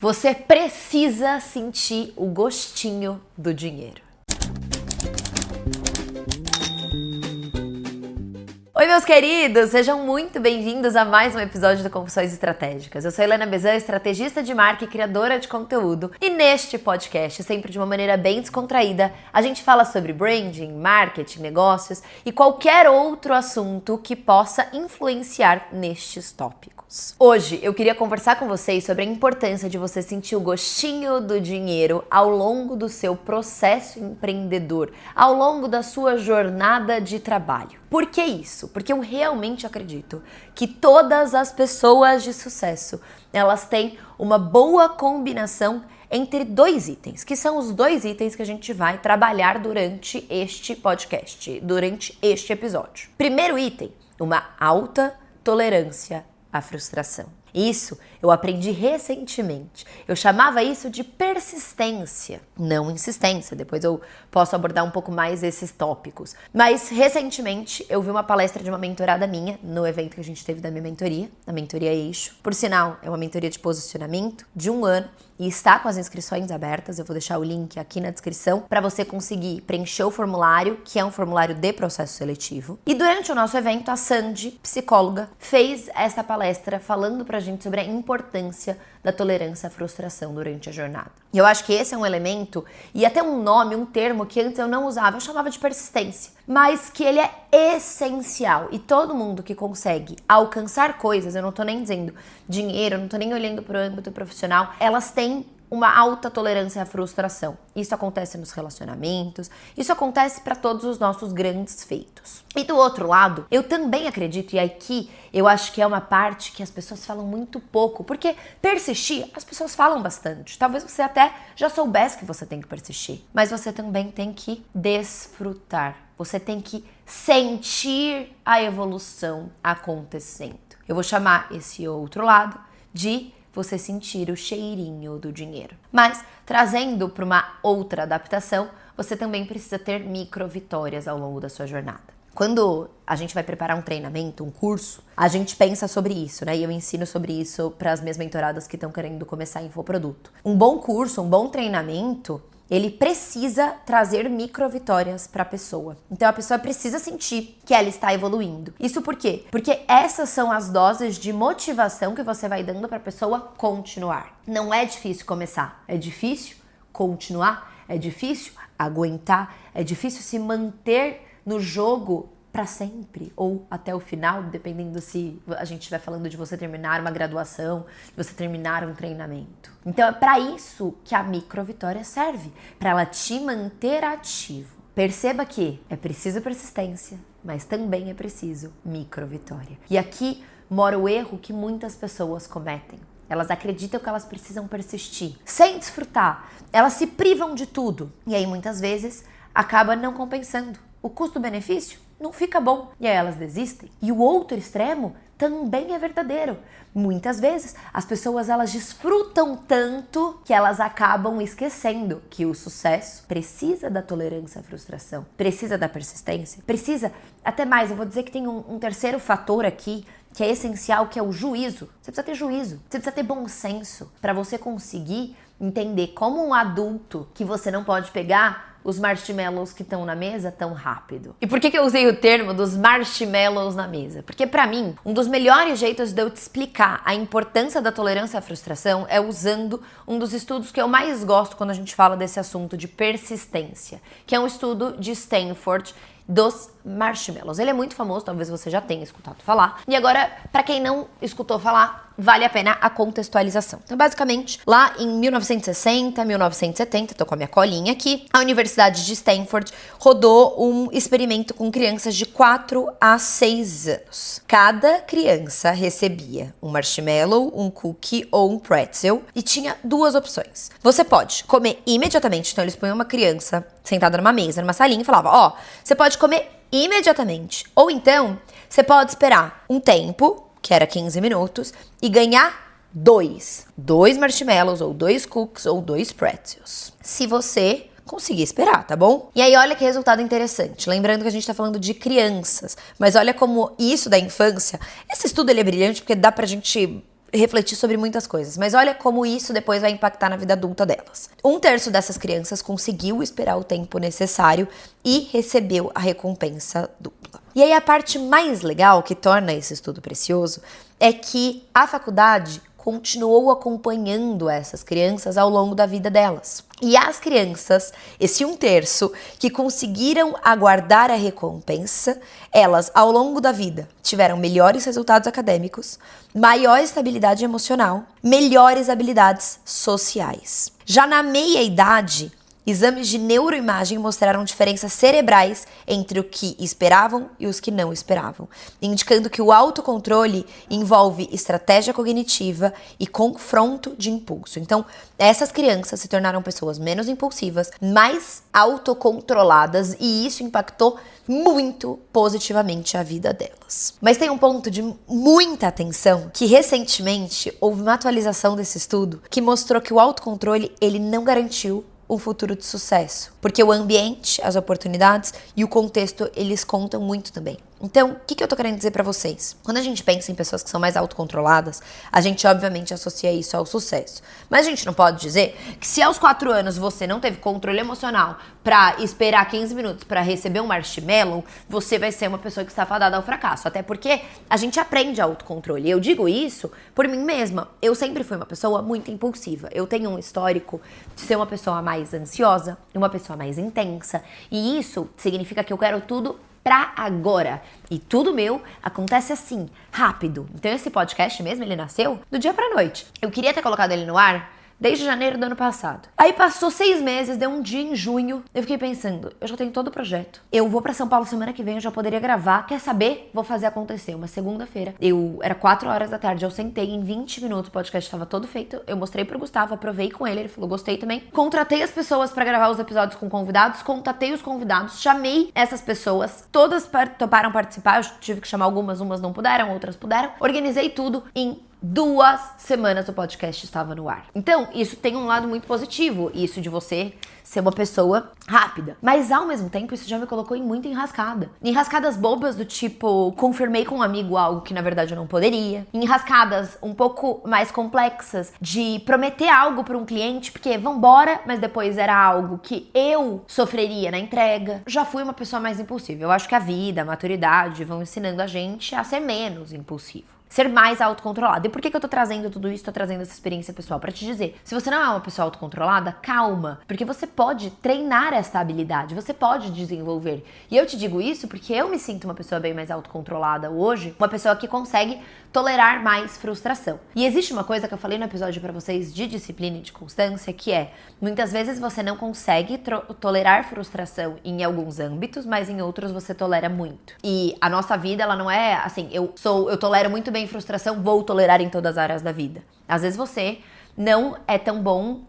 Você precisa sentir o gostinho do dinheiro. Oi, meus queridos! Sejam muito bem-vindos a mais um episódio do Confissões Estratégicas. Eu sou Helena Bezan, estrategista de marca e criadora de conteúdo. E neste podcast, sempre de uma maneira bem descontraída, a gente fala sobre branding, marketing, negócios e qualquer outro assunto que possa influenciar nestes tópicos. Hoje eu queria conversar com vocês sobre a importância de você sentir o gostinho do dinheiro ao longo do seu processo empreendedor, ao longo da sua jornada de trabalho. Por que isso? Porque eu realmente acredito que todas as pessoas de sucesso, elas têm uma boa combinação entre dois itens, que são os dois itens que a gente vai trabalhar durante este podcast, durante este episódio. Primeiro item, uma alta tolerância à frustração. Isso eu aprendi recentemente. Eu chamava isso de persistência, não insistência. Depois eu posso abordar um pouco mais esses tópicos. Mas recentemente eu vi uma palestra de uma mentorada minha no evento que a gente teve da minha mentoria, a Mentoria Eixo. Por sinal, é uma mentoria de posicionamento de 1 ano e está com as inscrições abertas. Eu vou deixar o link aqui na descrição para você conseguir preencher o formulário, que é um formulário de processo seletivo. E durante o nosso evento, a Sandy, psicóloga, fez essa palestra falando pra gente sobre a importância da tolerância à frustração durante a jornada. E eu acho que esse é um elemento e até um nome, um termo que antes eu não usava, eu chamava de persistência, mas que ele é essencial e todo mundo que consegue alcançar coisas, eu não tô nem dizendo dinheiro, eu não tô nem olhando para o âmbito profissional, elas têm uma alta tolerância à frustração. Isso acontece nos relacionamentos, isso acontece para todos os nossos grandes feitos. E do outro lado, eu também acredito, e aqui eu acho que é uma parte que as pessoas falam muito pouco, porque persistir, as pessoas falam bastante. Talvez você até já soubesse que você tem que persistir, mas você também tem que desfrutar. Você tem que sentir a evolução acontecendo. Eu vou chamar esse outro lado de você sentir o cheirinho do dinheiro. Mas, trazendo para uma outra adaptação, você também precisa ter micro vitórias ao longo da sua jornada. Quando a gente vai preparar um treinamento, um curso, a gente pensa sobre isso, né? E eu ensino sobre isso para as minhas mentoradas que estão querendo começar infoproduto. Um bom curso, um bom treinamento, ele precisa trazer micro vitórias para a pessoa. Então a pessoa precisa sentir que ela está evoluindo. Isso por quê? Porque essas são as doses de motivação que você vai dando para a pessoa continuar. Não é difícil começar, é difícil continuar, é difícil aguentar, é difícil se manter no jogo para sempre ou até o final, dependendo se a gente estiver falando de você terminar uma graduação, de você terminar um treinamento. Então é para isso que a micro vitória serve, para ela te manter ativo. Perceba que é preciso persistência, mas também é preciso micro vitória. E aqui mora o erro que muitas pessoas cometem. Elas acreditam que elas precisam persistir sem desfrutar. Elas se privam de tudo e aí muitas vezes acaba não compensando. O custo-benefício não fica bom e aí elas desistem. E o outro extremo também é verdadeiro. Muitas vezes as pessoas elas desfrutam tanto que elas acabam esquecendo que o sucesso precisa da tolerância à frustração, precisa da persistência, precisa até mais. Eu vou dizer que tem um terceiro fator aqui que é essencial, que é o juízo. Você precisa ter juízo, você precisa ter bom senso para você conseguir entender como um adulto que você não pode pegar os marshmallows que estão na mesa tão rápido. E por que eu usei o termo dos marshmallows na mesa? Porque pra mim, um dos melhores jeitos de eu te explicar a importância da tolerância à frustração é usando um dos estudos que eu mais gosto quando a gente fala desse assunto de persistência, que é um estudo de Stanford dos marshmallows. Ele é muito famoso, talvez você já tenha escutado falar. E agora, para quem não escutou falar, vale a pena a contextualização. Então, basicamente, lá em 1960, 1970, tô com a minha colinha aqui, a Universidade de Stanford rodou um experimento com crianças de 4 a 6 anos. Cada criança recebia um marshmallow, um cookie ou um pretzel e tinha 2 opções. Você pode comer imediatamente, então eles põem uma criança sentada numa mesa, numa salinha e falava, ó, você pode comer imediatamente, ou então você pode esperar um tempo, que era 15 minutos, e ganhar 2 marshmallows, ou 2 cookies, ou 2 pretzels. Se você conseguir esperar, tá bom? E aí olha que resultado interessante. Lembrando que a gente tá falando de crianças, mas olha como isso da infância, esse estudo ele é brilhante porque dá pra gente refletir sobre muitas coisas, mas olha como isso depois vai impactar na vida adulta delas. 1/3 dessas crianças conseguiu esperar o tempo necessário e recebeu a recompensa dupla. E aí a parte mais legal que torna esse estudo precioso é que a faculdade continuou acompanhando essas crianças ao longo da vida delas. E as crianças, esse 1/3 que conseguiram aguardar a recompensa, elas ao longo da vida tiveram melhores resultados acadêmicos, maior estabilidade emocional, melhores habilidades sociais. Já na meia-idade, exames de neuroimagem mostraram diferenças cerebrais entre o que esperavam e os que não esperavam, indicando que o autocontrole envolve estratégia cognitiva e confronto de impulso. Então, essas crianças se tornaram pessoas menos impulsivas, mais autocontroladas, e isso impactou muito positivamente a vida delas. Mas tem um ponto de muita atenção, que recentemente houve uma atualização desse estudo que mostrou que o autocontrole, ele não garantiu um futuro de sucesso, porque o ambiente, as oportunidades e o contexto, eles contam muito também. Então, o que eu tô querendo dizer pra vocês? Quando a gente pensa em pessoas que são mais autocontroladas, a gente obviamente associa isso ao sucesso. Mas a gente não pode dizer que se aos 4 anos você não teve controle emocional pra esperar 15 minutos pra receber um marshmallow, você vai ser uma pessoa que está fadada ao fracasso. Até porque a gente aprende autocontrole. Eu digo isso por mim mesma. Eu sempre fui uma pessoa muito impulsiva. Eu tenho um histórico de ser uma pessoa mais ansiosa, uma pessoa mais intensa. E isso significa que eu quero tudo pra agora. E tudo meu acontece assim, rápido. Então esse podcast mesmo, ele nasceu do dia pra noite. Eu queria ter colocado ele no ar desde janeiro do ano passado. Aí passou 6 meses, deu um dia em junho, eu fiquei pensando, eu já tenho todo o projeto. Eu vou pra São Paulo semana que vem, eu já poderia gravar. Quer saber? Vou fazer acontecer. Uma segunda-feira. Era 4 horas da tarde, eu sentei em 20 minutos, o podcast estava todo feito. Eu mostrei pro Gustavo, aprovei com ele falou, gostei também. Contratei as pessoas pra gravar os episódios com convidados, contatei os convidados, chamei essas pessoas, todas toparam participar, eu tive que chamar algumas, umas não puderam, outras puderam. Organizei tudo em 2 semanas o podcast estava no ar. Então, isso tem um lado muito positivo, isso de você ser uma pessoa rápida. Mas, ao mesmo tempo, isso já me colocou em muita enrascada. Enrascadas bobas do tipo, confirmei com um amigo algo que, na verdade, eu não poderia. Enrascadas um pouco mais complexas de prometer algo para um cliente, porque vambora, mas depois era algo que eu sofreria na entrega. Já fui uma pessoa mais impulsiva. Eu acho que a vida, a maturidade vão ensinando a gente a ser menos impulsivo. Ser mais autocontrolado. E por que eu tô trazendo tudo isso? Tô trazendo essa experiência pessoal pra te dizer. Se você não é uma pessoa autocontrolada, calma. Porque você pode treinar essa habilidade. Você pode desenvolver. E eu te digo isso porque eu me sinto uma pessoa bem mais autocontrolada hoje. Uma pessoa que consegue tolerar mais frustração. E existe uma coisa que eu falei no episódio pra vocês de disciplina e de constância, que é, muitas vezes você não consegue tolerar frustração em alguns âmbitos, mas em outros você tolera muito. E a nossa vida, ela não é assim, eu tolero muito bem frustração, vou tolerar em todas as áreas da vida. Às vezes você não é tão bom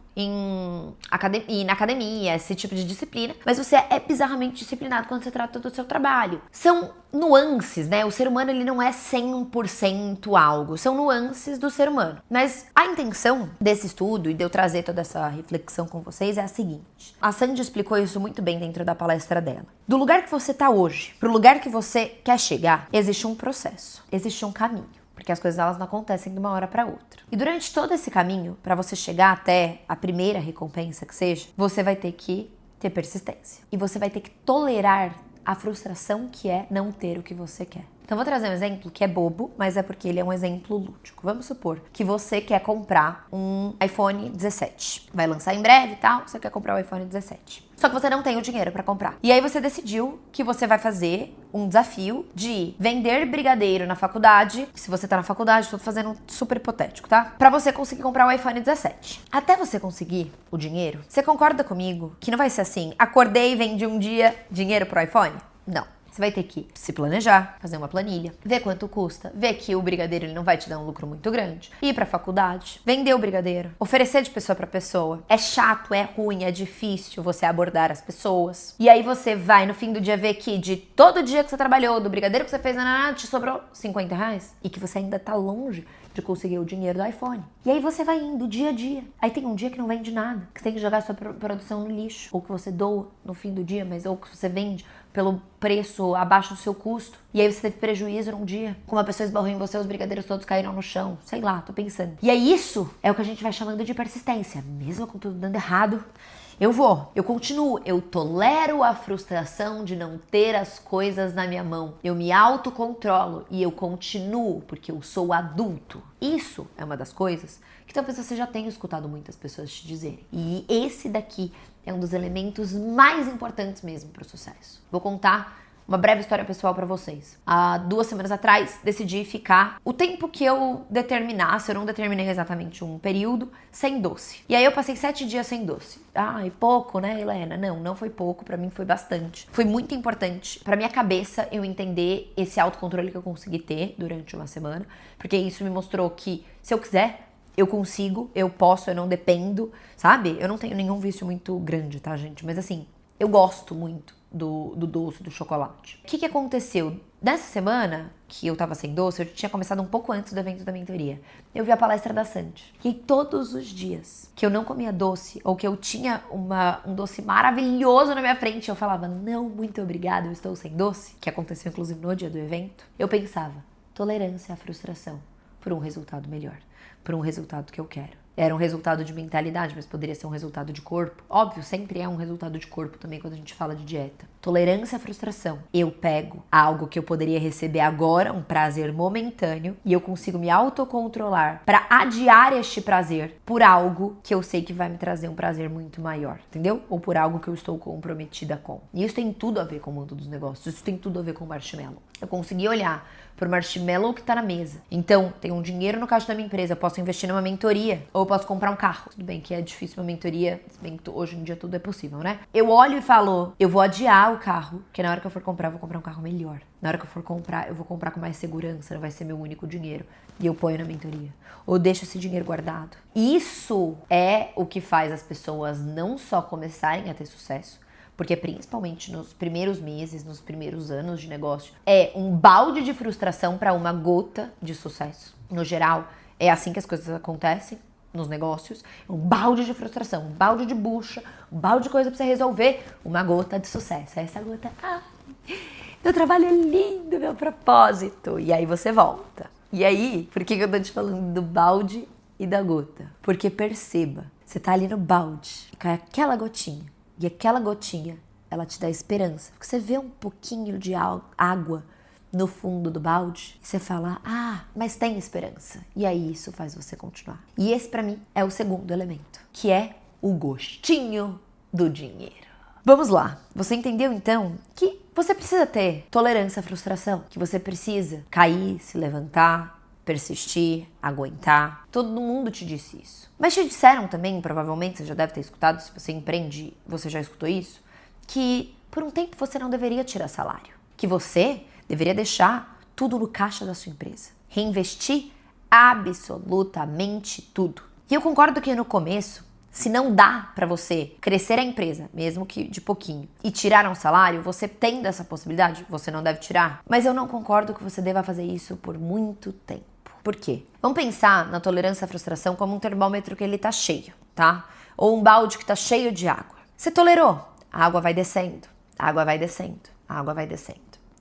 na academia, esse tipo de disciplina, mas você é bizarramente disciplinado quando se trata do seu trabalho. São nuances, né? O ser humano, ele não é 100% algo, são nuances do ser humano. Mas a intenção desse estudo e de eu trazer toda essa reflexão com vocês é a seguinte. A Sandy explicou isso muito bem dentro da palestra dela. Do lugar que você tá hoje, pro lugar que você quer chegar, existe um processo, existe um caminho. Porque as coisas, elas não acontecem de uma hora para outra. E durante todo esse caminho, para você chegar até a primeira recompensa que seja, você vai ter que ter persistência. E você vai ter que tolerar a frustração que é não ter o que você quer. Então vou trazer um exemplo que é bobo, mas é porque ele é um exemplo lúdico. Vamos supor que você quer comprar um iPhone 17. Vai lançar em breve e tal, você quer comprar o iPhone 17. Só que você não tem o dinheiro pra comprar. E aí você decidiu que você vai fazer um desafio de vender brigadeiro na faculdade. Se você tá na faculdade, tô fazendo um super hipotético, tá? Pra você conseguir comprar o iPhone 17. Até você conseguir o dinheiro, você concorda comigo que não vai ser assim, acordei e vendi um dia dinheiro pro iPhone? Não. Você vai ter que se planejar, fazer uma planilha, ver quanto custa, ver que o brigadeiro ele não vai te dar um lucro muito grande, ir pra faculdade, vender o brigadeiro, oferecer de pessoa pra pessoa. É chato, é ruim, é difícil você abordar as pessoas. E aí você vai no fim do dia ver que de todo dia que você trabalhou, do brigadeiro que você fez, te sobrou R$50 e que você ainda tá longe de conseguir o dinheiro do iPhone. E aí você vai indo dia a dia. Aí tem um dia que não vende nada, que você tem que jogar sua produção no lixo, ou que você doa no fim do dia, mas ou que você vende pelo preço abaixo do seu custo. E aí você teve prejuízo num dia. Com uma pessoa esbarrou em você, os brigadeiros todos caíram no chão. Sei lá, tô pensando. E aí isso é o que a gente vai chamando de persistência. Mesmo com tudo dando errado, eu continuo, eu tolero a frustração de não ter as coisas na minha mão. Eu me autocontrolo e eu continuo, porque eu sou adulto. Isso é uma das coisas que talvez você já tenha escutado muitas pessoas te dizerem. E esse daqui é um dos elementos mais importantes mesmo para o sucesso. Vou contar uma breve história pessoal pra vocês. Há 2 semanas atrás, decidi ficar o tempo que eu determinasse, eu não determinei exatamente um período, sem doce. E aí eu passei 7 dias sem doce. Ai, pouco, né, Helena? Não foi pouco, pra mim foi bastante. Foi muito importante pra minha cabeça eu entender esse autocontrole que eu consegui ter durante uma semana, porque isso me mostrou que se eu quiser, eu consigo, eu posso, eu não dependo, sabe? Eu não tenho nenhum vício muito grande, tá, gente? Mas assim, eu gosto muito do doce, do chocolate. O que aconteceu? Nessa semana que eu tava sem doce, eu tinha começado um pouco antes do evento da mentoria. Eu vi a palestra da Sandy. E todos os dias que eu não comia doce, ou que eu tinha um doce maravilhoso na minha frente, eu falava, não, muito obrigada, eu estou sem doce, que aconteceu inclusive no dia do evento, eu pensava, tolerância à frustração por um resultado melhor, por um resultado que eu quero. Era um resultado de mentalidade, mas poderia ser um resultado de corpo. Óbvio, sempre é um resultado de corpo também quando a gente fala de dieta. Tolerância à frustração. Eu pego algo que eu poderia receber agora, um prazer momentâneo, e eu consigo me autocontrolar para adiar este prazer por algo que eu sei que vai me trazer um prazer muito maior, entendeu? Ou por algo que eu estou comprometida com. E isso tem tudo a ver com o mundo dos negócios, isso tem tudo a ver com o marshmallow. Eu consegui olhar pro marshmallow que tá na mesa. Então, tem um dinheiro no caixa da minha empresa, eu posso investir numa mentoria, ou eu posso comprar um carro. Tudo bem que é difícil uma mentoria, se bem que hoje em dia tudo é possível, né? Eu olho e falo, eu vou adiar o carro, porque na hora que eu for comprar, eu vou comprar um carro melhor. Na hora que eu for comprar, eu vou comprar com mais segurança, não vai ser meu único dinheiro. E eu ponho na mentoria. Ou deixo esse dinheiro guardado. Isso é o que faz as pessoas não só começarem a ter sucesso, porque principalmente nos primeiros meses, nos primeiros anos de negócio, é um balde de frustração para uma gota de sucesso. No geral, é assim que as coisas acontecem nos negócios. Um balde de frustração, um balde de bucha, um balde de coisa para você resolver, uma gota de sucesso. Essa gota, meu trabalho é lindo, meu propósito. E aí você volta. E aí, por que eu tô te falando do balde e da gota? Porque perceba, você tá ali no balde, cai aquela gotinha. E aquela gotinha, ela te dá esperança. Porque você vê um pouquinho de água no fundo do balde e você fala, mas tem esperança. E aí isso faz você continuar. E esse pra mim é o segundo elemento, que é o gostinho do dinheiro. Vamos lá. Você entendeu então que você precisa ter tolerância à frustração, que você precisa cair, se levantar, persistir, aguentar. Todo mundo te disse isso. Mas te disseram também, provavelmente, você já deve ter escutado, se você empreende, você já escutou isso, que por um tempo você não deveria tirar salário. Que você deveria deixar tudo no caixa da sua empresa. Reinvestir absolutamente tudo. E eu concordo que no começo, se não dá pra você crescer a empresa, mesmo que de pouquinho, e tirar um salário, você tendo essa possibilidade, você não deve tirar. Mas eu não concordo que você deva fazer isso por muito tempo. Por quê? Vamos pensar na tolerância à frustração como um termômetro que ele tá cheio, tá? Ou um balde que tá cheio de água. Você tolerou, a água vai descendo, a água vai descendo, a água vai descendo.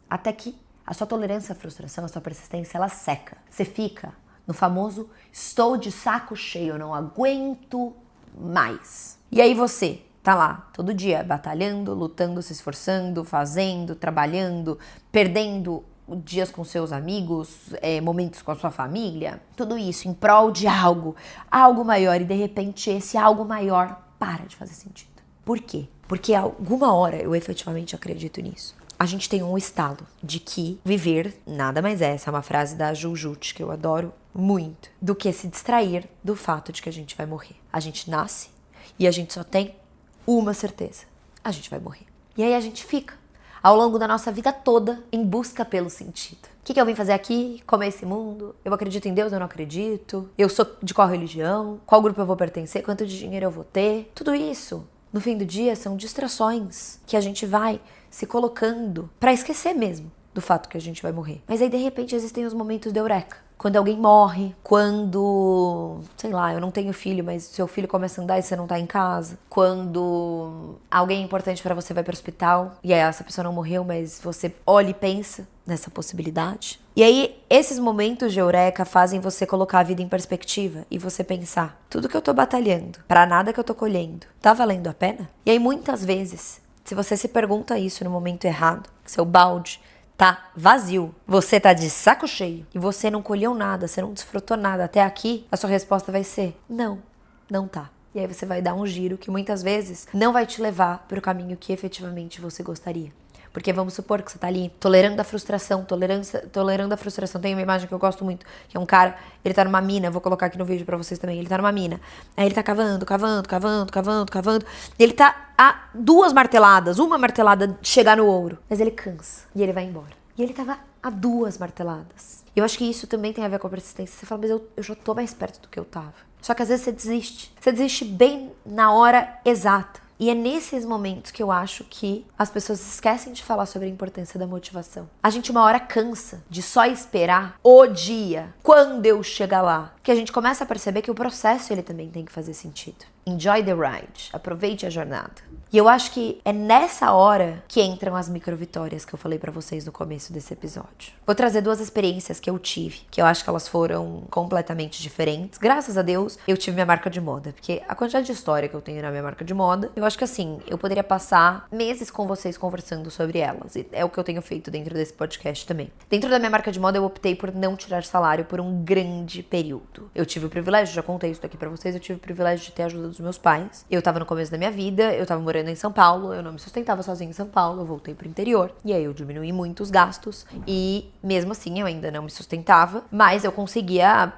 Até que a sua tolerância à frustração, a sua persistência, ela seca. Você fica no famoso estou de saco cheio, eu não aguento mais. E aí você tá lá todo dia batalhando, lutando, se esforçando, fazendo, trabalhando, perdendo dias com seus amigos, momentos com a sua família, tudo isso em prol de algo maior, e de repente esse algo maior para de fazer sentido. Por quê? Porque alguma hora eu efetivamente acredito nisso. A gente tem um estalo de que viver nada mais é, essa é uma frase da Jujut que eu adoro muito, do que se distrair do fato de que a gente vai morrer. A gente nasce e a gente só tem uma certeza, a gente vai morrer. E aí a gente fica ao longo da nossa vida toda em busca pelo sentido. O que eu vim fazer aqui? Como é esse mundo? Eu acredito em Deus, eu não acredito? Eu sou de qual religião? Qual grupo eu vou pertencer? Quanto de dinheiro eu vou ter? Tudo isso, no fim do dia, são distrações que a gente vai se colocando pra esquecer mesmo do fato que a gente vai morrer. Mas aí, de repente, existem os momentos de eureka. quando alguém morre, quando, sei lá, eu não tenho filho, mas seu filho começa a andar e você não tá em casa, quando alguém importante pra você vai pro hospital e aí essa pessoa não morreu, mas você olha e pensa nessa possibilidade. E aí, esses momentos de eureka fazem você colocar a vida em perspectiva e você pensar, tudo que eu tô batalhando, pra nada que eu tô colhendo, tá valendo a pena? E aí, muitas vezes, se você se pergunta isso no momento errado, seu balde tá vazio, você tá de saco cheio e você não colheu nada, você não desfrutou nada até aqui, a sua resposta vai ser, não tá. E aí você vai dar um giro que muitas vezes não vai te levar pro caminho que efetivamente você gostaria. Porque vamos supor que você tá ali tolerando a frustração, tolerando a frustração. Tem uma imagem que eu gosto muito, que é um cara, ele tá numa mina, vou colocar aqui no vídeo pra vocês também, ele tá numa mina. Aí ele tá cavando, e ele tá a 2 marteladas, uma martelada de chegar no ouro. Mas ele cansa e ele vai embora. E ele tava a 2 marteladas. E eu acho que isso também tem a ver com a persistência. Você fala, mas eu já tô mais perto do que eu tava. Só que às vezes você desiste. Você desiste bem na hora exata. E é nesses momentos que eu acho que as pessoas esquecem de falar sobre a importância da motivação. A gente uma hora cansa de só esperar o dia, quando eu chegar lá, que a gente começa a perceber que o processo ele também tem que fazer sentido. Enjoy the ride, aproveite a jornada. E eu acho que é nessa hora que entram as microvitórias que eu falei pra vocês no começo desse episódio. Vou trazer 2 experiências que eu tive, que eu acho que elas foram completamente diferentes. Graças a Deus, eu tive minha marca de moda, porque a quantidade de história que eu tenho na minha marca de moda, eu acho que assim, eu poderia passar meses com vocês conversando sobre elas. E é o que eu tenho feito dentro desse podcast também. Dentro da minha marca de moda, eu optei por não tirar salário por um grande período. Eu tive o privilégio, já contei isso aqui pra vocês, eu tive o privilégio de ter a ajuda dos meus pais. Eu tava no começo da minha vida, eu tava morando em São Paulo, eu não me sustentava sozinha em São Paulo, eu voltei pro interior. E aí eu diminuí muito os gastos e mesmo assim eu ainda não me sustentava, mas eu conseguia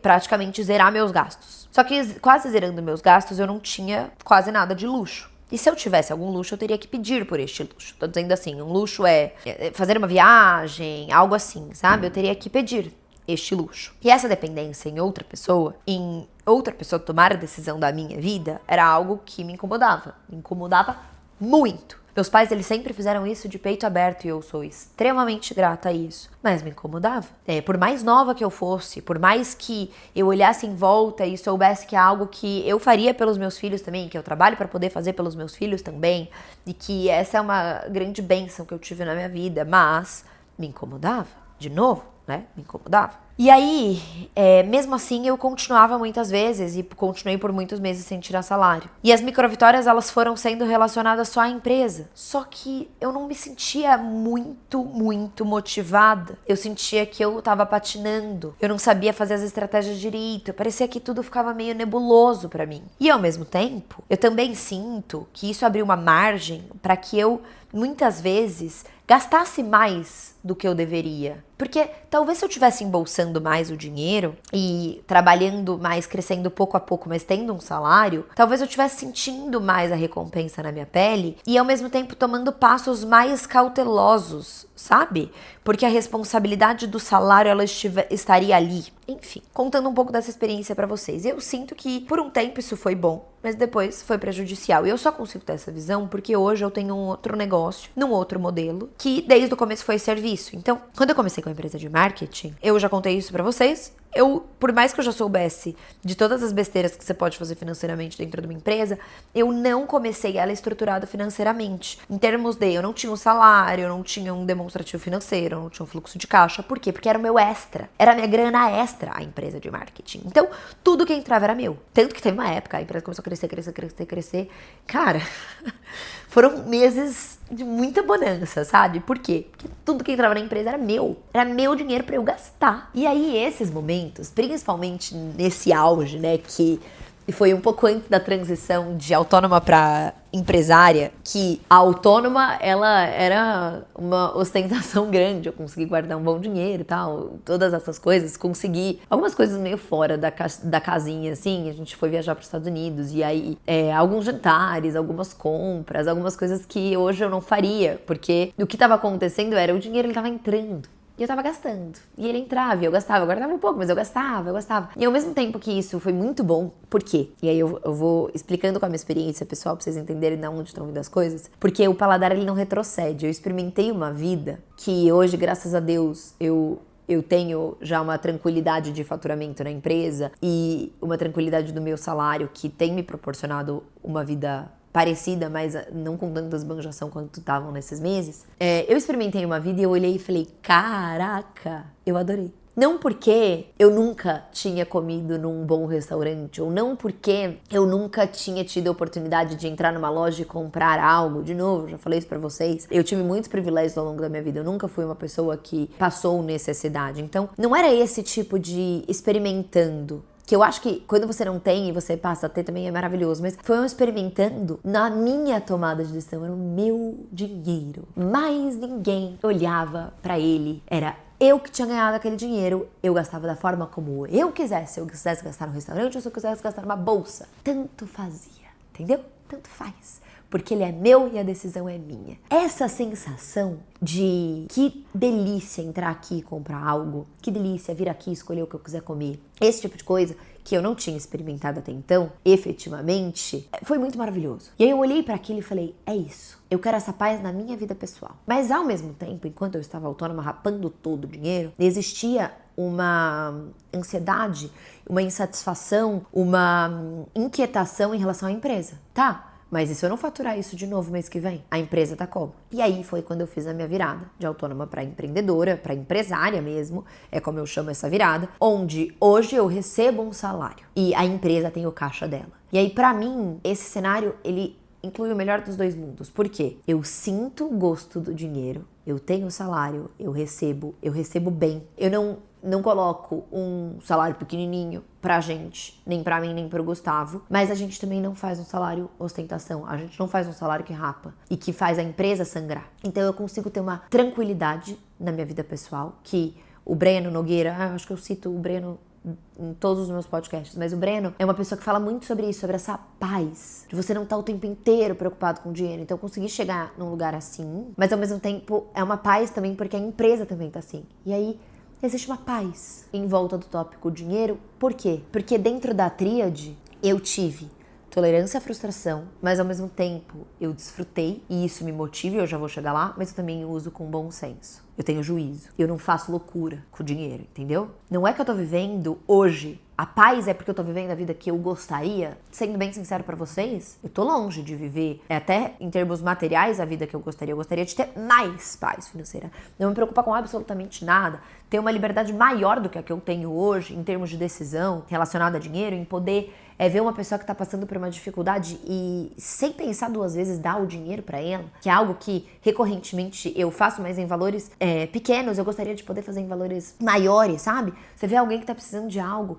praticamente zerar meus gastos. Só que quase zerando meus gastos, eu não tinha quase nada de luxo. E se eu tivesse algum luxo, eu teria que pedir por este luxo. Tô dizendo assim, um luxo é fazer uma viagem, algo assim, sabe? Eu teria que pedir este luxo. E essa dependência em outra pessoa tomar a decisão da minha vida, era algo que me incomodava. Me incomodava muito. Meus pais, eles sempre fizeram isso de peito aberto e eu sou extremamente grata a isso. Mas me incomodava. Por mais nova que eu fosse, por mais que eu olhasse em volta e soubesse que é algo que eu faria pelos meus filhos também, que eu trabalho para poder fazer pelos meus filhos também, e que essa é uma grande bênção que eu tive na minha vida, mas me incomodava, de novo, né? Me incomodava. E aí, mesmo assim, eu continuava muitas vezes e continuei por muitos meses sem tirar salário. E as microvitórias, elas foram sendo relacionadas só à empresa. Só que eu não me sentia muito motivada. Eu sentia que eu tava patinando. Eu não sabia fazer as estratégias direito. Parecia que tudo ficava meio nebuloso pra mim. E ao mesmo tempo, eu também sinto que isso abriu uma margem pra que eu, muitas vezes, gastasse mais do que eu deveria. Porque talvez se eu estivesse embolsando mais o dinheiro e trabalhando mais, crescendo pouco a pouco, mas tendo um salário, talvez eu estivesse sentindo mais a recompensa na minha pele e ao mesmo tempo tomando passos mais cautelosos, sabe? Porque a responsabilidade do salário ela estaria ali. Enfim, contando um pouco dessa experiência pra vocês. Eu sinto que por um tempo isso foi bom, mas depois foi prejudicial. E eu só consigo ter essa visão porque hoje eu tenho um outro negócio, num outro modelo, que desde o começo foi serviço. Então, quando eu comecei com a empresa de marketing, eu já contei isso pra vocês, por mais que eu já soubesse de todas as besteiras que você pode fazer financeiramente dentro de uma empresa, eu não comecei ela estruturada financeiramente. Em termos de, eu não tinha um salário, eu não tinha um demonstrativo financeiro, eu não tinha um fluxo de caixa. Por quê? Porque era o meu extra. Era a minha grana extra, a empresa de marketing. Então, tudo que entrava era meu. Tanto que teve uma época, a empresa começou a crescer. Cara, foram meses de muita bonança, sabe? Por quê? Porque tudo que entrava na empresa era meu. Era meu dinheiro pra eu gastar. E aí, esses momentos, principalmente nesse auge, né, que foi um pouco antes da transição de autônoma para empresária, que a autônoma, ela era uma ostentação grande, eu consegui guardar um bom dinheiro e tal, todas essas coisas, consegui algumas coisas meio fora da casinha, assim, a gente foi viajar para os Estados Unidos, e aí alguns jantares, algumas compras, algumas coisas que hoje eu não faria, porque o que estava acontecendo era, o dinheiro ele estava entrando, e eu tava gastando. E ele entrava, e eu gastava. Eu guardava um pouco, mas eu gastava. E ao mesmo tempo que isso foi muito bom, por quê? E aí eu vou explicando com a minha experiência pessoal pra vocês entenderem de onde estão vindo as coisas. Porque o paladar, ele não retrocede. Eu experimentei uma vida que hoje, graças a Deus, eu eu tenho já uma tranquilidade de faturamento na empresa e uma tranquilidade do meu salário que tem me proporcionado uma vida parecida, mas não com tanta esbanjação quanto estavam nesses meses, eu experimentei uma vida e eu olhei e falei, caraca, eu adorei. Não porque eu nunca tinha comido num bom restaurante, ou não porque eu nunca tinha tido a oportunidade de entrar numa loja e comprar algo. De novo, já falei isso pra vocês. Eu tive muitos privilégios ao longo da minha vida. Eu nunca fui uma pessoa que passou necessidade. Então, não era esse tipo de experimentando. Que eu acho que quando você não tem e você passa a ter também é maravilhoso. Mas foi um experimentando na minha tomada de decisão. Era o meu dinheiro. Mais ninguém olhava pra ele. Era eu que tinha ganhado aquele dinheiro, eu gastava da forma como eu quisesse. Se eu quisesse gastar no restaurante ou se eu quisesse gastar numa bolsa. Tanto fazia, entendeu? Tanto faz. Porque ele é meu e a decisão é minha. Essa sensação de que delícia entrar aqui e comprar algo, que delícia vir aqui e escolher o que eu quiser comer, esse tipo de coisa que eu não tinha experimentado até então, efetivamente, foi muito maravilhoso. E aí eu olhei para aquilo e falei, é isso. Eu quero essa paz na minha vida pessoal. Mas ao mesmo tempo, enquanto eu estava autônoma, rapando todo o dinheiro, existia uma ansiedade, uma insatisfação, uma inquietação em relação à empresa, tá? Mas e se eu não faturar isso de novo mês que vem? A empresa tá como? E aí foi quando eu fiz a minha virada de autônoma para empreendedora, para empresária mesmo, é como eu chamo essa virada, onde hoje eu recebo um salário e a empresa tem o caixa dela. E aí para mim, esse cenário, ele inclui o melhor dos dois mundos. Por quê? Eu sinto o gosto do dinheiro, eu tenho salário, eu recebo bem. Eu não coloco um salário pequenininho pra gente, nem pra mim, nem pro Gustavo, mas a gente também não faz um salário ostentação, a gente não faz um salário que rapa e que faz a empresa sangrar. Então eu consigo ter uma tranquilidade na minha vida pessoal, que o Breno Nogueira, acho que eu cito o Breno em todos os meus podcasts, mas o Breno é uma pessoa que fala muito sobre isso, sobre essa paz, de você não estar o tempo inteiro preocupado com dinheiro. Então eu consegui chegar num lugar assim, mas ao mesmo tempo é uma paz também porque a empresa também tá assim. E aí existe uma paz em volta do tópico dinheiro. Por quê? Porque dentro da tríade eu tive tolerância à frustração, mas ao mesmo tempo eu desfrutei e isso me motiva, eu já vou chegar lá, mas eu também uso com bom senso. Eu tenho juízo. Eu não faço loucura com o dinheiro, entendeu? Não é que eu tô vivendo hoje. A paz é porque eu tô vivendo a vida que eu gostaria. Sendo bem sincero pra vocês, eu tô longe de viver, até em termos materiais, a vida que eu gostaria. Eu gostaria de ter mais paz financeira. Não me preocupar com absolutamente nada. Ter uma liberdade maior do que a que eu tenho hoje, em termos de decisão relacionada a dinheiro, em poder ver uma pessoa que tá passando por uma dificuldade e, sem pensar duas vezes, dar o dinheiro pra ela, que é algo que recorrentemente eu faço, mas em valores pequenos. Eu gostaria de poder fazer em valores maiores, sabe? Você vê alguém que tá precisando de algo.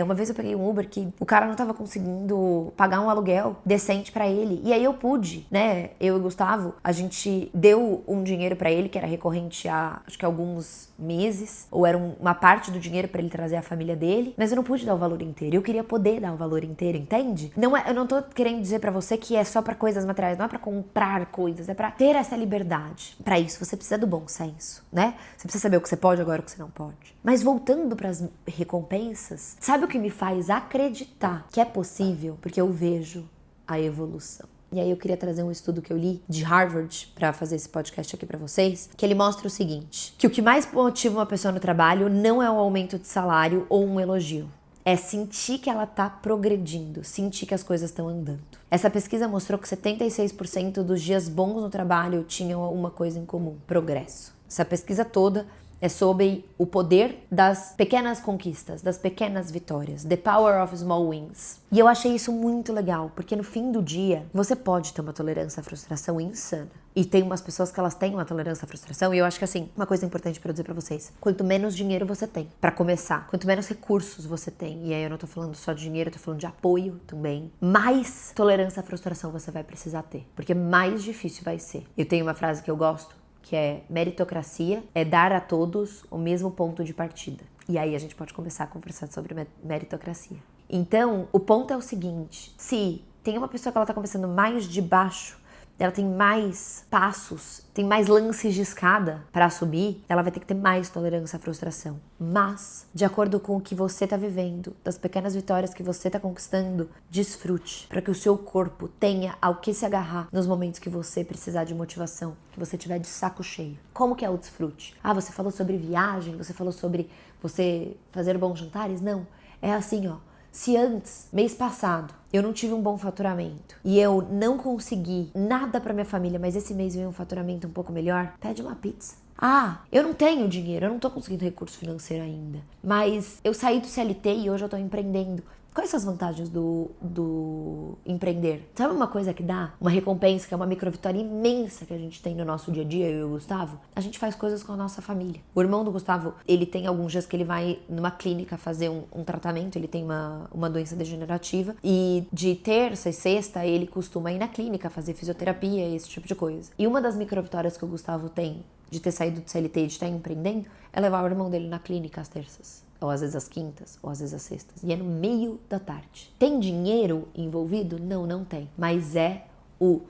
Uma vez eu peguei um Uber que o cara não tava conseguindo pagar um aluguel decente pra ele. E aí eu pude, né? Eu e o Gustavo, a gente deu um dinheiro pra ele que era recorrente a, acho que alguns meses. Ou era uma parte do dinheiro pra ele trazer a família dele. Mas eu não pude dar o valor inteiro. Eu queria poder dar o valor inteiro, entende? Eu não tô querendo dizer pra você que é só pra coisas materiais. Não é pra comprar coisas. É pra ter essa liberdade. Pra isso você precisa do bom senso, né? Você precisa saber o que você pode agora e o que você não pode. Mas voltando pras recompensas, sabe o que me faz acreditar que é possível? Porque eu vejo a evolução. E aí eu queria trazer um estudo que eu li de Harvard para fazer esse podcast aqui para vocês, que ele mostra o seguinte, que o que mais motiva uma pessoa no trabalho não é um aumento de salário ou um elogio. É sentir que ela tá progredindo, sentir que as coisas estão andando. Essa pesquisa mostrou que 76% dos dias bons no trabalho tinham uma coisa em comum: progresso. Essa pesquisa toda é sobre o poder das pequenas conquistas, das pequenas vitórias. The power of small wins. E eu achei isso muito legal, porque no fim do dia, você pode ter uma tolerância à frustração insana. E tem umas pessoas que elas têm uma tolerância à frustração, e eu acho que assim, uma coisa importante pra eu dizer pra vocês: quanto menos dinheiro você tem, pra começar, quanto menos recursos você tem, e aí eu não tô falando só de dinheiro, eu tô falando de apoio também, mais tolerância à frustração você vai precisar ter, porque mais difícil vai ser. Eu tenho uma frase que eu gosto, que é: meritocracia é dar a todos o mesmo ponto de partida. E aí a gente pode começar a conversar sobre meritocracia. Então, o ponto é o seguinte: se tem uma pessoa que ela tá começando mais de baixo, ela tem mais passos, tem mais lances de escada para subir, ela vai ter que ter mais tolerância à frustração. Mas, de acordo com o que você tá vivendo, das pequenas vitórias que você tá conquistando, desfrute, para que o seu corpo tenha ao que se agarrar nos momentos que você precisar de motivação, que você tiver de saco cheio. Como que é o desfrute? Ah, você falou sobre viagem, você falou sobre você fazer bons jantares? Não, é assim, ó. Se antes, mês passado, eu não tive um bom faturamento e eu não consegui nada pra minha família, mas esse mês veio um faturamento um pouco melhor, pede uma pizza. Ah, eu não tenho dinheiro, eu não tô conseguindo recurso financeiro ainda, mas eu saí do CLT e hoje eu tô empreendendo. Quais são as vantagens do empreender? Sabe uma coisa que dá? Uma recompensa, que é uma microvitória imensa que a gente tem no nosso dia a dia, eu e o Gustavo? A gente faz coisas com a nossa família. O irmão do Gustavo, ele tem alguns dias que ele vai numa clínica fazer um tratamento, ele tem uma doença degenerativa, e de terça e sexta ele costuma ir na clínica fazer fisioterapia, esse tipo de coisa. E uma das microvitórias que o Gustavo tem de ter saído do CLT e de estar empreendendo é levar o irmão dele na clínica às terças. Ou às vezes às quintas, ou às vezes às sextas. E é no meio da tarde. Tem dinheiro envolvido? Não, não tem. Mas é o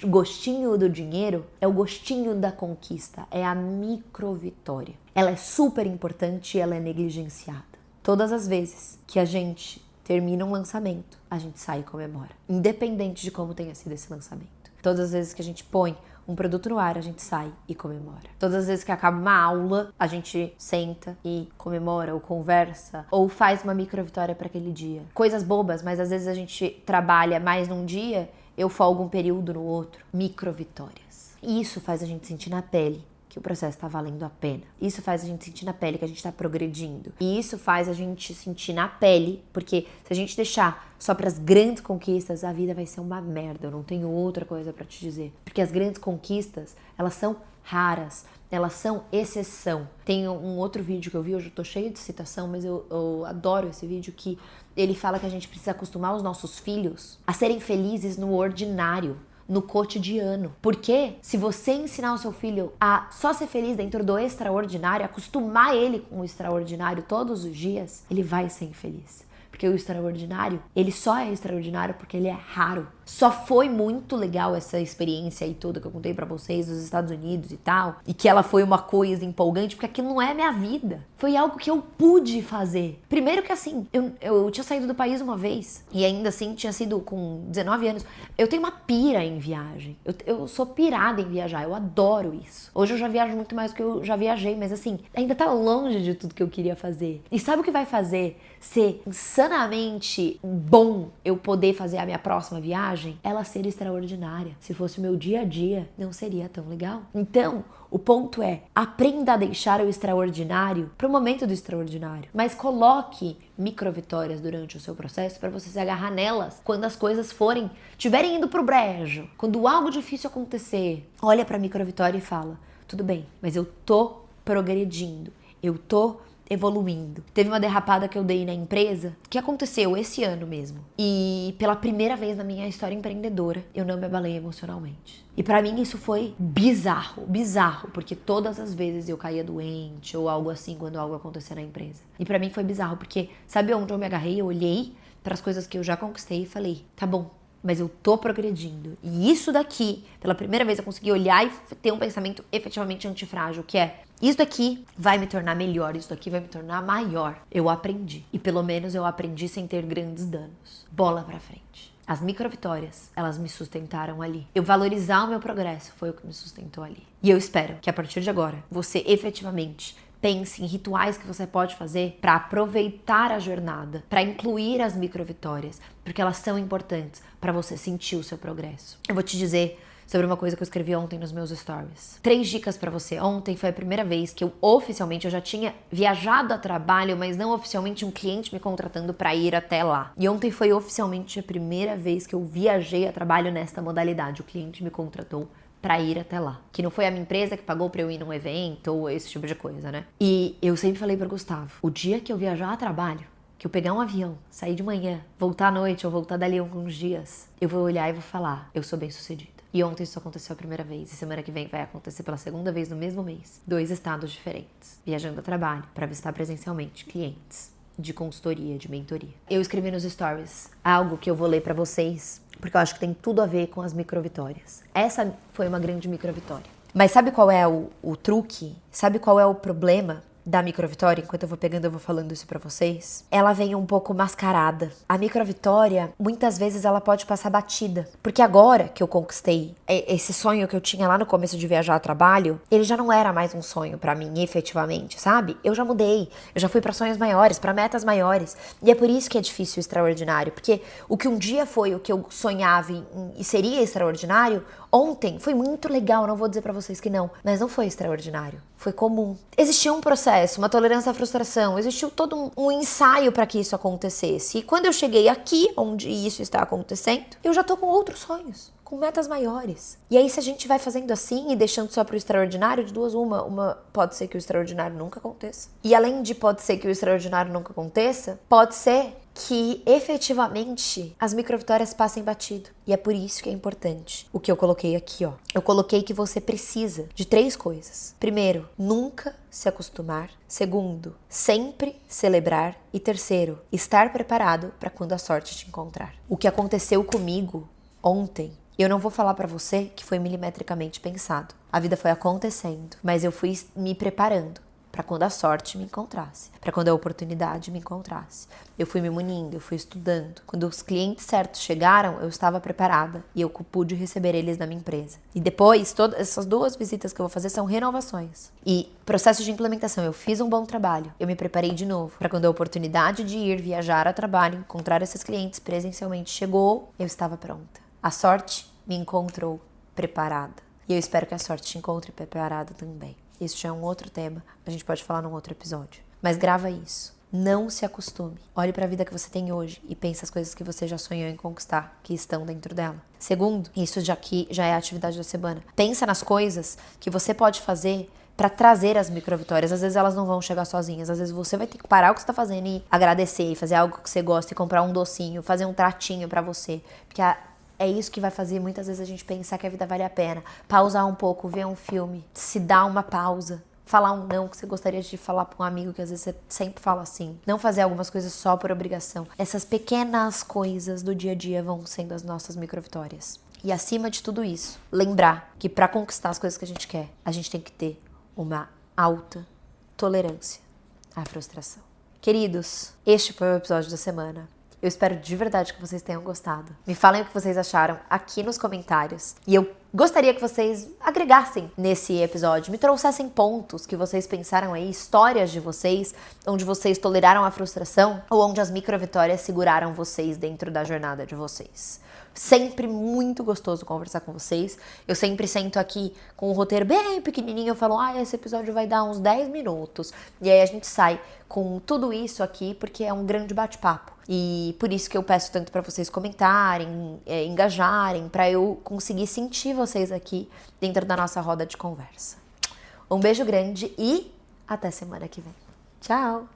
gostinho do dinheiro, é o gostinho da conquista, é a microvitória. Ela é super importante e ela é negligenciada. Todas as vezes que a gente termina um lançamento, a gente sai e comemora. Independente de como tenha sido esse lançamento. Todas as vezes que a gente põe um produto no ar, a gente sai e comemora. Todas as vezes que acaba uma aula, a gente senta e comemora, ou conversa, ou faz uma microvitória para aquele dia. Coisas bobas, mas às vezes a gente trabalha mais num dia, eu folgo um período no outro. Microvitórias. E isso faz a gente sentir na pele que o processo está valendo a pena. Isso faz a gente sentir na pele que a gente está progredindo. E isso faz a gente sentir na pele, porque se a gente deixar só para as grandes conquistas, a vida vai ser uma merda. Eu não tenho outra coisa para te dizer. Porque as grandes conquistas, elas são raras, elas são exceção. Tem um outro vídeo que eu vi, hoje eu tô cheio de citação, mas eu adoro esse vídeo, que ele fala que a gente precisa acostumar os nossos filhos a serem felizes no ordinário, no cotidiano. Porque se você ensinar o seu filho a só ser feliz dentro do extraordinário, acostumar ele com o extraordinário todos os dias, ele vai ser infeliz. Porque o extraordinário, ele só é extraordinário porque ele é raro. Só foi muito legal essa experiência aí toda que eu contei pra vocês dos Estados Unidos e tal, e que ela foi uma coisa empolgante, porque aquilo não é minha vida. Foi algo que eu pude fazer. Primeiro que assim, eu tinha saído do país uma vez, e ainda assim tinha sido com 19 anos. Eu tenho uma pira em viagem. Eu sou pirada em viajar, eu adoro isso. Hoje eu já viajo muito mais do que eu já viajei, mas assim, ainda tá longe de tudo que eu queria fazer. E sabe o que vai fazer ser insanamente bom eu poder fazer a minha próxima viagem? Ela ser extraordinária. Se fosse o meu dia a dia, não seria tão legal. Então, o ponto é, aprenda a deixar o extraordinário para o momento do extraordinário. Mas coloque microvitórias durante o seu processo para você se agarrar nelas quando as coisas tiverem indo pro brejo. Quando algo difícil acontecer, olha para a microvitória e fala, tudo bem, mas eu tô progredindo. Eu tô evoluindo. Teve uma derrapada que eu dei na empresa, que aconteceu esse ano mesmo. E pela primeira vez na minha história empreendedora, eu não me abalei emocionalmente. E pra mim isso foi bizarro, porque todas as vezes eu caía doente ou algo assim quando algo acontecia na empresa. E pra mim foi bizarro, porque sabe onde eu me agarrei? Eu olhei para as coisas que eu já conquistei e falei, tá bom, mas eu tô progredindo. E isso daqui, pela primeira vez eu consegui olhar e ter um pensamento efetivamente antifrágil, que é, isso daqui vai me tornar melhor, isso daqui vai me tornar maior. Eu aprendi. E pelo menos eu aprendi sem ter grandes danos. Bola pra frente. As microvitórias, elas me sustentaram ali. Eu valorizar o meu progresso foi o que me sustentou ali. E eu espero que a partir de agora, você efetivamente pense em rituais que você pode fazer para aproveitar a jornada, para incluir as microvitórias, porque elas são importantes para você sentir o seu progresso. Eu vou te dizer sobre uma coisa que eu escrevi ontem nos meus stories. 3 dicas pra você. Ontem foi a primeira vez que eu já tinha viajado a trabalho, mas não oficialmente um cliente me contratando pra ir até lá. E ontem foi oficialmente a primeira vez que eu viajei a trabalho nesta modalidade. O cliente me contratou pra ir até lá. Que não foi a minha empresa que pagou pra eu ir num evento ou esse tipo de coisa, né? E eu sempre falei pro Gustavo, o dia que eu viajar a trabalho, que eu pegar um avião, sair de manhã, voltar à noite ou voltar dali alguns dias, eu vou olhar e vou falar, eu sou bem-sucedida. E ontem isso aconteceu a primeira vez, e semana que vem vai acontecer pela segunda vez no mesmo mês. 2 estados diferentes, viajando a trabalho, para visitar presencialmente clientes de consultoria, de mentoria. Eu escrevi nos stories algo que eu vou ler para vocês, porque eu acho que tem tudo a ver com as microvitórias. Essa foi uma grande microvitória. Mas sabe qual é o truque? Sabe qual é o problema da microvitória? Enquanto eu vou pegando, eu vou falando isso pra vocês. Ela vem um pouco mascarada. A microvitória, muitas vezes, ela pode passar batida. Porque agora que eu conquistei esse sonho que eu tinha lá no começo de viajar a trabalho, ele já não era mais um sonho pra mim, efetivamente, sabe? Eu já mudei. Eu já fui pra sonhos maiores, pra metas maiores. E é por isso que é difícil o extraordinário. Porque o que um dia foi o que eu sonhava e seria extraordinário, ontem foi muito legal, não vou dizer pra vocês que não, mas não foi extraordinário. Foi comum. Existia um processo, uma tolerância à frustração, existiu todo um ensaio para que isso acontecesse. E quando eu cheguei aqui, onde isso está acontecendo, eu já tô com outros sonhos, com metas maiores. E aí, se a gente vai fazendo assim e deixando só pro extraordinário, de duas uma pode ser que o extraordinário nunca aconteça. E além de pode ser que o extraordinário nunca aconteça, pode ser que efetivamente as microvitórias passem batido. E é por isso que é importante o que eu coloquei aqui, ó. Eu coloquei que você precisa de 3 coisas. Primeiro, nunca se acostumar. Segundo, sempre celebrar. E terceiro, estar preparado para quando a sorte te encontrar. O que aconteceu comigo ontem, eu não vou falar pra você que foi milimetricamente pensado. A vida foi acontecendo, mas eu fui me preparando para quando a sorte me encontrasse, para quando a oportunidade me encontrasse. Eu fui me munindo, eu fui estudando. Quando os clientes certos chegaram, eu estava preparada e eu pude receber eles na minha empresa. E depois, todas essas 2 visitas que eu vou fazer são renovações. E processo de implementação, eu fiz um bom trabalho, eu me preparei de novo, para quando a oportunidade de ir viajar a trabalho, encontrar esses clientes presencialmente chegou, eu estava pronta. A sorte me encontrou preparada. E eu espero que a sorte te encontre preparada também. Isso já é um outro tema, a gente pode falar num outro episódio. Mas grava isso. Não se acostume. Olhe para a vida que você tem hoje e pense as coisas que você já sonhou em conquistar, que estão dentro dela. Segundo, isso já aqui já é a atividade da semana. Pensa nas coisas que você pode fazer para trazer as microvitórias. Às vezes elas não vão chegar sozinhas. Às vezes você vai ter que parar o que você tá fazendo e agradecer, e fazer algo que você gosta, e comprar um docinho, fazer um tratinho para você. Porque é isso que vai fazer muitas vezes a gente pensar que a vida vale a pena. Pausar um pouco, ver um filme, se dar uma pausa. Falar um não que você gostaria de falar pra um amigo que às vezes você sempre fala assim. Não fazer algumas coisas só por obrigação. Essas pequenas coisas do dia a dia vão sendo as nossas microvitórias. E acima de tudo isso, lembrar que pra conquistar as coisas que a gente quer, a gente tem que ter uma alta tolerância à frustração. Queridos, este foi o episódio da semana. Eu espero de verdade que vocês tenham gostado. Me falem o que vocês acharam aqui nos comentários. E eu gostaria que vocês agregassem nesse episódio, me trouxessem pontos que vocês pensaram aí, histórias de vocês, onde vocês toleraram a frustração ou onde as microvitórias seguraram vocês dentro da jornada de vocês. Sempre muito gostoso conversar com vocês. Eu sempre sento aqui com um roteiro bem pequenininho. Eu falo, esse episódio vai dar uns 10 minutos. E aí a gente sai com tudo isso aqui porque é um grande bate-papo. E por isso que eu peço tanto para vocês comentarem, engajarem, para eu conseguir sentir vocês aqui dentro da nossa roda de conversa. Um beijo grande e até semana que vem. Tchau!